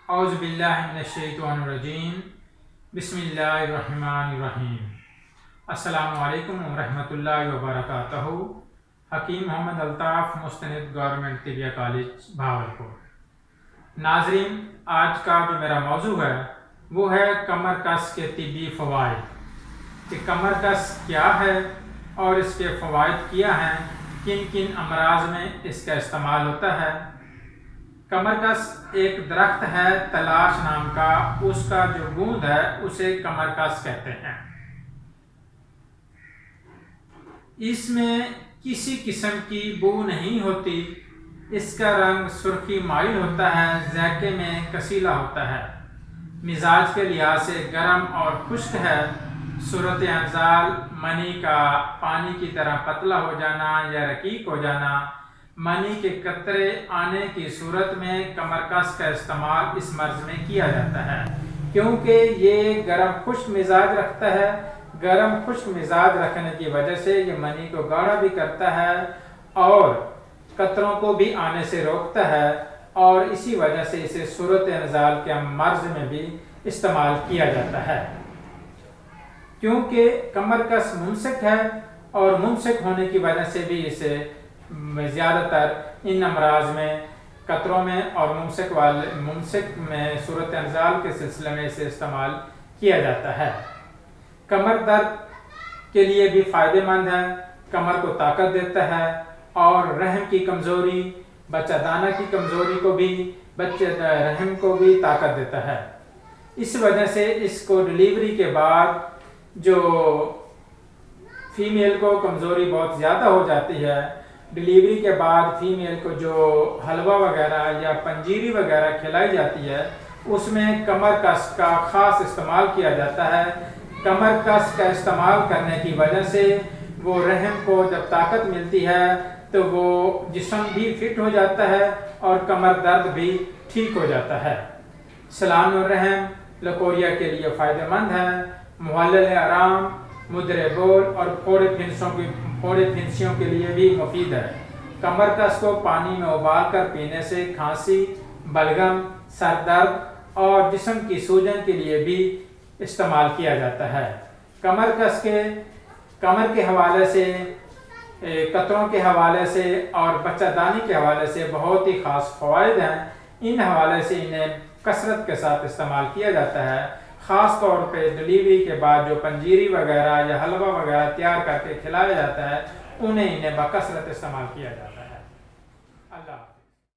اعوذ باللہ من الشیطان الرجیم بسم اللہ الرحمن الرحیم۔ السلام علیکم ورحمۃ اللہ وبرکاتہ۔ حکیم محمد الطاف، مستند گورنمنٹ طبیہ کالج بھاولپور۔ ناظرین، آج کا جو میرا موضوع ہے وہ ہے کمر کس کے طبی فوائد، کہ کمر کس کیا ہے اور اس کے فوائد کیا ہیں، کن کن امراض میں اس کا استعمال ہوتا ہے۔ کمر کس ایک درخت ہے تلاش نام کا، اس کا جو گوند ہے اسے کمر کس کہتے ہیں۔ اس میں کسی قسم کی بو نہیں ہوتی، اس کا رنگ سرخی مائل ہوتا ہے، ذائقے میں کسیلا ہوتا ہے، مزاج کے لحاظ سے گرم اور خشک ہے۔ صورت انزال منی کا پانی کی طرح پتلا ہو جانا یا رقیق ہو جانا، منی کے قطرے آنے کی صورت میں کمر کس کا استعمال اس مرض میں کیا جاتا ہے، کیونکہ یہ گرم خشک مزاج رکھتا ہے۔ گرم خشک مزاج رکھنے کی وجہ سے یہ منی کو گاڑھا بھی کرتا ہے اور قطروں کو بھی آنے سے روکتا ہے، اور اسی وجہ سے اسے صورت انزال کے مرض میں بھی استعمال کیا جاتا ہے۔ کیونکہ کمر کس ممسک ہے اور ممسک ہونے کی وجہ سے بھی اسے زیادہ تر ان امراض میں قطروں میں اور ممسک میں صورت انزال کے سلسلے میں اسے استعمال کیا جاتا ہے۔ کمر درد کے لیے بھی فائدہ مند ہے، کمر کو طاقت دیتا ہے اور رحم کی کمزوری، بچہ دانہ کی کمزوری کو بھی، بچے رحم کو بھی طاقت دیتا ہے۔ اس وجہ سے اس کو ڈلیوری کے بعد جو فیمیل کو کمزوری بہت زیادہ ہو جاتی ہے، ڈلیوری کے بعد فیمیل کو جو حلوہ وغیرہ یا پنجیری وغیرہ کھلائی جاتی ہے اس میں کمر کس کا خاص استعمال کیا جاتا ہے۔ کمر کس کا استعمال کرنے کی وجہ سے وہ رحم کو جب طاقت ملتی ہے تو وہ جسم بھی فٹ ہو جاتا ہے اور کمر درد بھی ٹھیک ہو جاتا ہے۔ سلان الرحم لکوریا کے لیے فائدہ مند ہے، محلل آرام، مدر بول اور پھوڑے پھنسیوں کے لیے بھی مفید ہے۔ کمر کس کو پانی میں ابال کر پینے سے کھانسی، بلغم، سر درد اور جسم کی سوجن کے لیے بھی استعمال کیا جاتا ہے۔ کمر کے حوالے سے، قطروں کے حوالے سے اور بچہ دانی کے حوالے سے بہت ہی خاص فوائد ہیں۔ ان حوالے سے انہیں کثرت کے ساتھ استعمال کیا جاتا ہے، خاص طور پہ ڈلیوری کے بعد جو پنجیری وغیرہ یا حلوہ وغیرہ تیار کر کے کھلایا جاتا ہے انہیں بکثرت استعمال کیا جاتا ہے۔ اللہ